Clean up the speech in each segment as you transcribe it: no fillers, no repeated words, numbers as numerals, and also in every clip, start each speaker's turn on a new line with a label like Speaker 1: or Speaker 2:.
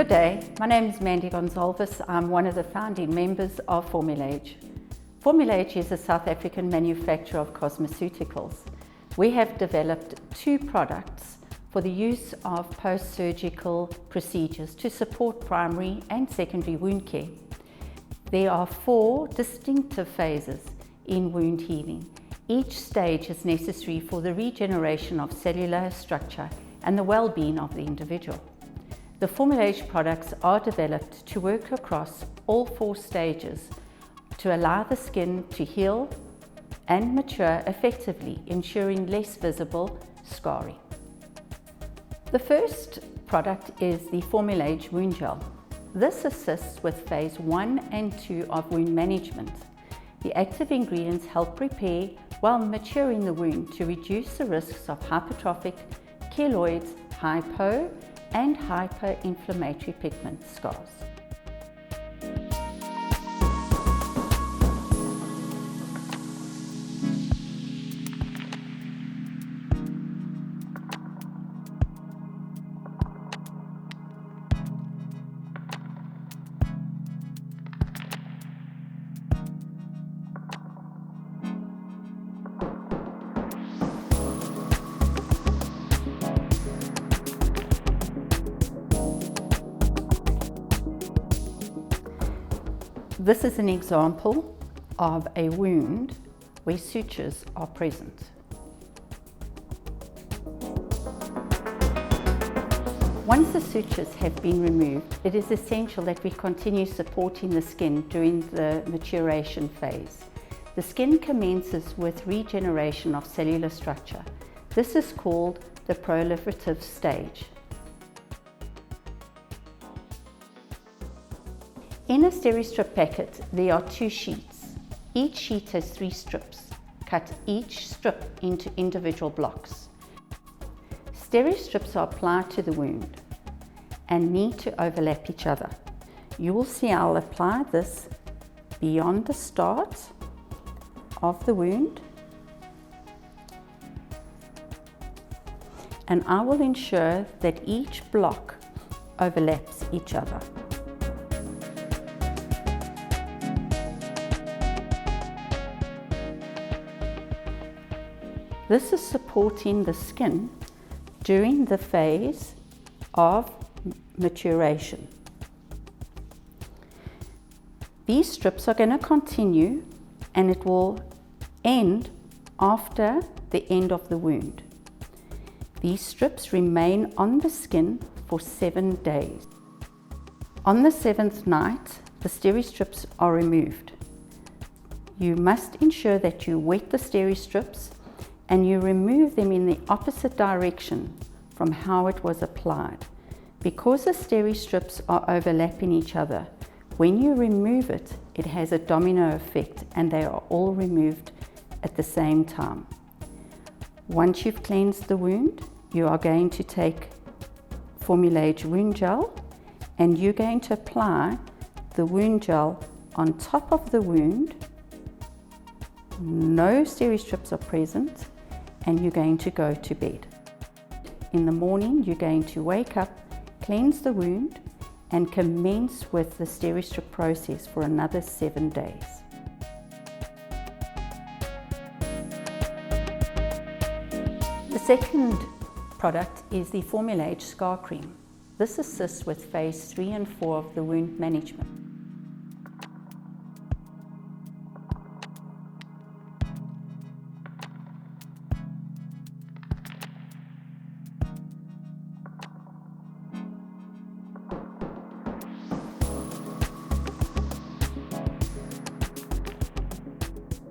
Speaker 1: Good day, my name is Mandy Gonsalves. I'm one of the founding members of Formulage. Formulage is a South African manufacturer of cosmeceuticals. We have developed two products for the use of post-surgical procedures to support primary and secondary wound care. There are 4 distinctive phases in wound healing. Each stage is necessary for the regeneration of cellular structure and the well-being of the individual. The Formulage products are developed to work across all 4 stages to allow the skin to heal and mature effectively, ensuring less visible scarring. The first product is the Formulage Wound Gel. This assists with phase 1 and 2 of wound management. The active ingredients help repair while maturing the wound to reduce the risks of hypertrophic, keloids, hypo, and hyperinflammatory pigment scars. This is an example of a wound where sutures are present. Once the sutures have been removed, it is essential that we continue supporting the skin during the maturation phase. The skin commences with regeneration of cellular structure. This is called the proliferative stage. In a Steri-Strip packet, there are 2 sheets. Each sheet has 3 strips. Cut each strip into individual blocks. Steri-Strips are applied to the wound and need to overlap each other. You will see I'll apply this beyond the start of the wound, and I will ensure that each block overlaps each other. This is supporting the skin during the phase of maturation. These strips are going to continue and it will end after the end of the wound. These strips remain on the skin for 7 days. On the 7th night, the Steri-Strips are removed. You must ensure that you wet the Steri-Strips and you remove them in the opposite direction from how it was applied. Because the Steri-Strips are overlapping each other, when you remove it, it has a domino effect and they are all removed at the same time. Once you've cleansed the wound, you are going to take Formulage Wound Gel and you're going to apply the wound gel on top of the wound. No Steri-Strips are present, and you're going to go to bed. In the morning, you're going to wake up, cleanse the wound, and commence with the Steri-Strip process for another 7 days. The second product is the Formulage Scar Cream. This assists with phase 3 and 4 of the wound management.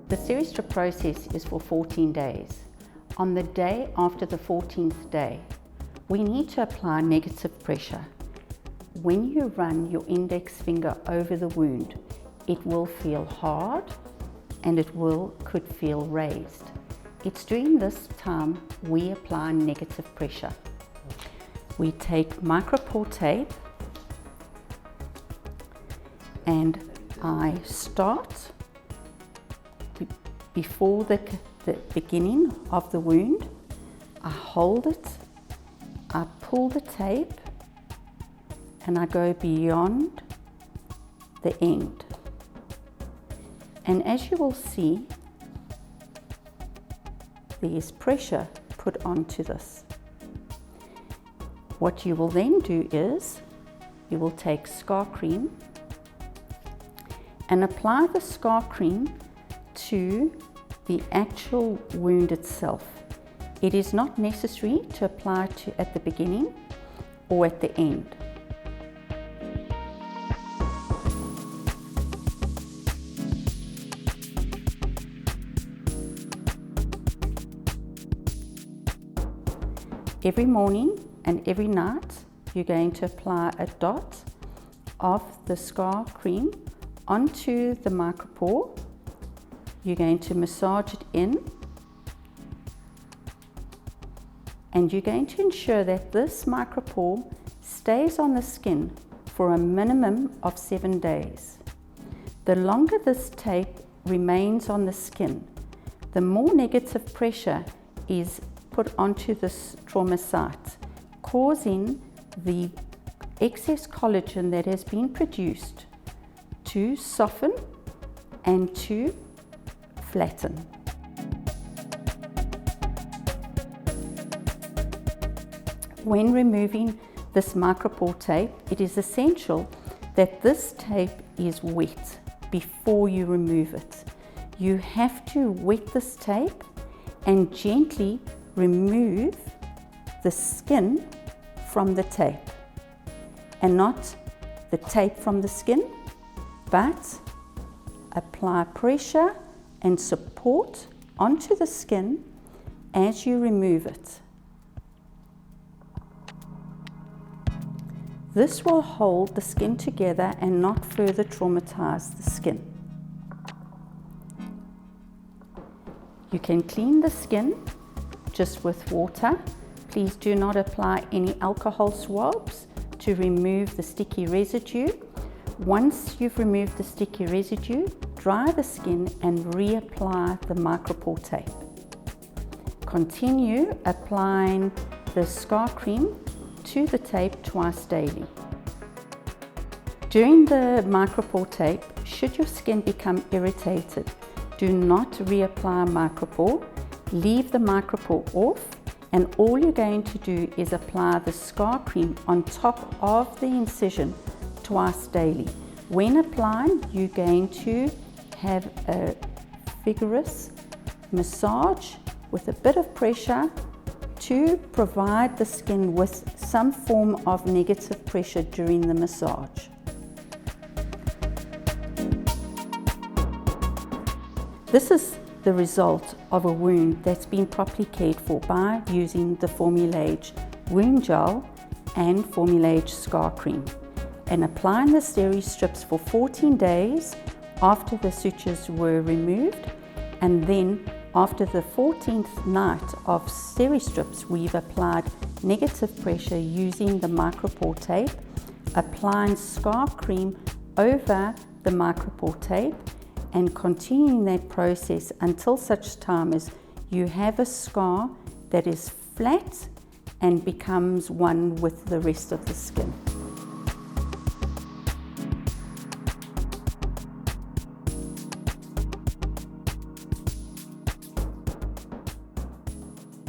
Speaker 1: The Steri-Strip process is for 14 days. On the day after the 14th day, we need to apply negative pressure. When you run your index finger over the wound, it will feel hard and could feel raised. It's during this time we apply negative pressure. We take micropore tape and I start before the beginning of the wound. I hold it, I pull the tape and I go beyond the end. And as you will see, there is pressure put onto this. What you will then do is, you will take scar cream and apply the scar cream to the actual wound itself. It is not necessary to apply to at the beginning or at the end. Every morning and every night, you're going to apply a dot of the scar cream onto the micropore. You're going to massage it in, and you're going to ensure that this micropore stays on the skin for a minimum of 7 days. The longer this tape remains on the skin, the more negative pressure is put onto this trauma site, causing the excess collagen that has been produced to soften and to flatten. When removing this micropore tape, it is essential that this tape is wet before you remove it. You have to wet this tape and gently remove the skin from the tape, and not the tape from the skin, but apply pressure and support onto the skin as you remove it. This will hold the skin together and not further traumatize the skin. You can clean the skin just with water. Please do not apply any alcohol swabs to remove the sticky residue. Once you've removed the sticky residue, dry the skin and reapply the micropore tape. Continue applying the scar cream to the tape twice daily. During the micropore tape, should your skin become irritated, do not reapply micropore. Leave the micropore off, and all you're going to do is apply the scar cream on top of the incision twice daily. When applying, you're going to have a vigorous massage with a bit of pressure to provide the skin with some form of negative pressure during the massage. This is the result of a wound that's been properly cared for by using the Formulage Wound Gel and Formulage Scar Cream, and applying the steri strips for 14 days after the sutures were removed, and then after the 14th night of steri strips, we've applied negative pressure using the micropore tape, applying scar cream over the micropore tape, and continuing that process until such time as you have a scar that is flat and becomes one with the rest of the skin.